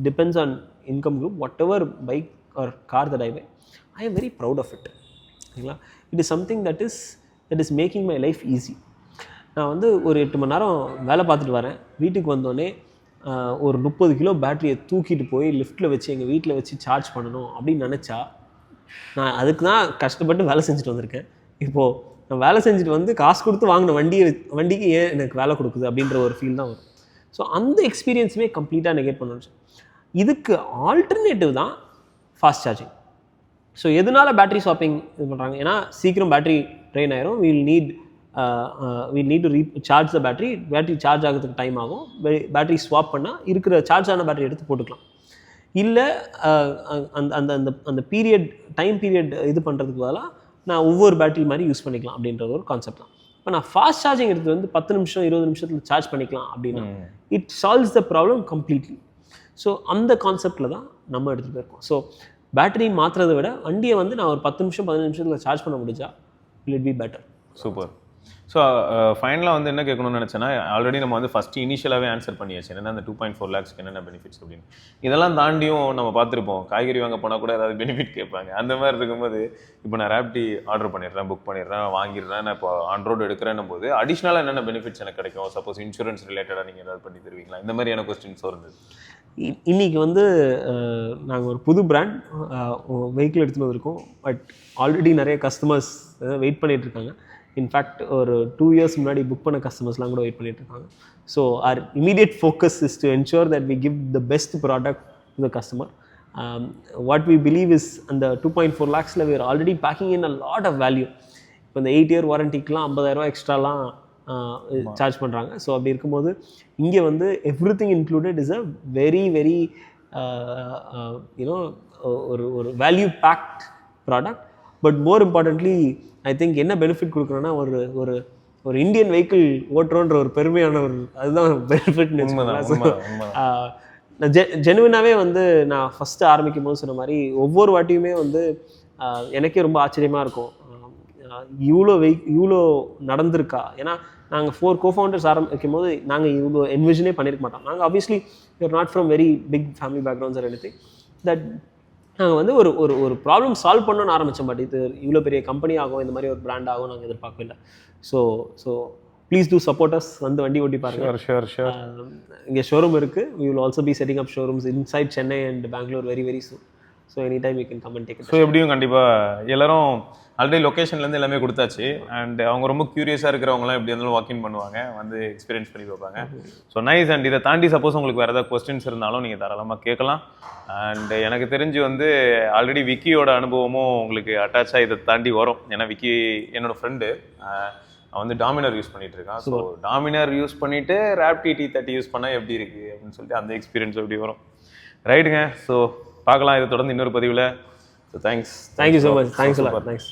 depends on income group, whatever bike or car that I buy, I am very proud of it. ஓகேங்களா. It is something that is making my life easy. நான் வந்து ஒரு 8 மணி நேரம் வேலை பார்த்துட்டு வரேன், வீட்டுக்கு வந்தோடனே ஒரு 30 கிலோ பேட்டரியை தூக்கிட்டு போய் லிஃப்ட்டில் வச்சு எங்கள் வீட்டில் வச்சு சார்ஜ் பண்ணணும் அப்படின்னு நினச்சா, நான் அதுக்கு தான் கஷ்டப்பட்டு வேலை செஞ்சுட்டு வந்திருக்கேன். இப்போது நான் வேலை செஞ்சுட்டு வந்து காசு கொடுத்து வாங்கின வண்டிக்கு ஏன் எனக்கு வேலை கொடுக்குது அப்படின்ற ஒரு ஃபீல் தான் வரும். ஸோ அந்த எக்ஸ்பீரியன்ஸுமே கம்ப்ளீட்டாக நெகேட் பண்ணணும். இதுக்கு ஆல்டர்னேட்டிவ் தான் ஃபாஸ்ட் சார்ஜிங். ஸோ எதனால பேட்டரி ஸ்வாப்பிங் இது பண்ணுறாங்க, ஏன்னா சீக்கிரம் பேட்டரி ட்ரெயின் ஆயிரும், will need to charge the battery charge ஆகிறதுக்கு டைம் ஆகும். பேட்டரி ஸ்வாப் பண்ணால் இருக்கிற சார்ஜ் ஆன பேட்டரி எடுத்து போட்டுக்கலாம். இல்லை அந்த டைம் பீரியட் இது பண்ணுறதுக்கு பதிலாக நான் ஒவ்வொரு பேட்டரி மாதிரி யூஸ் பண்ணிக்கலாம் அப்படின்றது ஒரு கான்செப்ட் தான். இப்போ நான் ஃபாஸ்ட் சார்ஜிங் எடுத்து வந்து 10 நிமிஷம் 20 நிமிஷத்தில் சார்ஜ் பண்ணிக்கலாம் அப்படின்னா it solves the problem completely. So அந்த கான்செப்டில் தான் நம்ம எடுத்துகிட்டு போயிருக்கோம். ஸோ பேட்டரி மாற்றுறதை விட வண்டியை வந்து நான் ஒரு 10 நிமிஷம் 15 நிமிஷத்தில் சார்ஜ் பண்ண முடிஞ்சா will it be better. Super. So ஃபைனலாக வந்து என்ன கேட்கணும்னு நினச்சேன்னா, ஆல்ரெடி நம்ம வந்து ஃபஸ்ட்டு இனிஷியலாகவே ஆன்சர் பண்ணியாச்சு, என்னென்னா அந்த 2.4 lakhs என்னென்ன பெனிஃபிட்ஸ் அப்படின்னு. இதெல்லாம் தாண்டியும் நம்ம பார்த்துருப்போம், காய்கறி வாங்க போனால் கூட ஏதாவது பெனிஃபிட் கேட்பாங்க. அந்த மாதிரி இருக்கும்போது இப்போ நான் ரேப்டி ஆர்டர் பண்ணிடுறேன், புக் பண்ணிடுறேன், வாங்கிடுறேன், நான் இப்போ ஆன் ரோடு எடுக்கிறேன்னும் போது அடிஷ்னலாக என்னென்ன பெனிஃபிட்ஸ் எனக்கு கிடைக்கும், சப்போஸ் இன்சூரன்ஸ் ரிலேட்டடாக நீங்கள் ஏதாவது பண்ணி தருவீங்களா, இந்த மாதிரியான கொஸ்டின்ஸும் இருந்தது. இன்றைக்கி வந்து நாங்கள் ஒரு புது பிராண்ட் வெஹிக்கிள் எடுத்துகிட்டு வந்திருக்கோம். பட் ஆல்ரெடி நிறைய கஸ்டமர்ஸ் வெயிட் பண்ணிகிட்ருக்காங்க. இன்ஃபேக்ட் ஒரு 2 years முன்னாடி புக் பண்ண கஸ்டமர்ஸ்லாம் கூட வெயிட் பண்ணிட்டு இருக்காங்க. So our immediate focus is to ensure that we give the best product to the customer. What we believe is அந்த 2.4 lakhsல we are already packing in a lot of value. இப்போ இந்த 8 year வாரண்டிக்கெலாம் 50,000 எக்ஸ்ட்ராலாம் charge பண்ணுறாங்க. So அப்படி இருக்கும்போது இங்கே வந்து everything included is a very very ஒரு value packed product. But more importantly I think என்ன பெனிஃபிட் கொடுக்குறோன்னா ஒரு இந்தியன் வெஹிக்கிள் ஓட்டுறோன்ற ஒரு பெருமையான அதுதான் பெனிஃபிட்னு வச்சுக்கோங்களேன். ஜெனுவினாகவே வந்து நான் ஃபஸ்ட்டு ஆரம்பிக்கும் போது சொன்ன மாதிரி ஒவ்வொரு வாட்டியுமே வந்து எனக்கே ரொம்ப ஆச்சரியமாக இருக்கும், இவ்வளோ நடந்திருக்கா. ஏன்னா நாங்கள் 4 co-founders ஆரம்பிக்கும் போது நாங்கள் இவ்வளோ என்விஷனே பண்ணியிருக்க மாட்டோம். நாங்கள் obviously you're not from very big family backgrounds or anything. That நாங்கள் வந்து ஒரு ப்ராப்ளம் சால்வ் பண்ணணும்னு ஆரம்பித்தோம். பட் இது இவ்வளோ பெரிய கம்பெனி ஆகும், இந்த மாதிரி ஒரு பிராண்ட் ஆகும் நாங்கள் எதிர்பார்க்கல. So please do support us. வந்து வண்டி ஓட்டி பாருங்கள். இங்கே ஷோரூம் இருக்குது. We will also be setting up showrooms inside Chennai and Bangalore very very soon. So any time you can come and take it. So எப்படியும் கண்டிப்பாக எல்லாரும் ஆல்ரெடி லொக்கேஷன்லேருந்து எல்லாமே கொடுத்தாச்சு. அண்ட் அவங்க ரொம்ப க்யூரியஸாக இருக்கிறவங்களாம் எப்படி இருந்தாலும் வாக்கின் பண்ணுவாங்க, வந்து எக்ஸ்பீரியன்ஸ் பண்ணி பார்ப்பாங்க. So nice. அண்ட் இதை தாண்டி சப்போஸ் உங்களுக்கு வேறு ஏதாவது கொஸ்டின்ஸ் இருந்தாலும் நீங்கள் தாராளமாக கேட்கலாம். அண்ட் எனக்கு தெரிஞ்சு வந்து ஆல்ரெடி விக்கியோட அனுபவமும் உங்களுக்கு அட்டாச்சாக இதை தாண்டி வரும். ஏன்னா விக்கி என்னோடய ஃப்ரெண்டு, அவன் வந்து டாமினர் யூஸ் பண்ணிட்டு இருக்கான். ஸோ டாமினர் யூஸ் பண்ணிட்டு ராப்டி T30 யூஸ் பண்ணால் எப்படி இருக்குது அப்படின்னு சொல்லிட்டு அந்த எக்ஸ்பீரியன்ஸ் எப்படி வரும். ரைட்டுங்க. ஸோ பார்க்கலாம் இதை தொடர்ந்து இன்னொரு பதிவில். So thanks. Thank you so much. Thanks.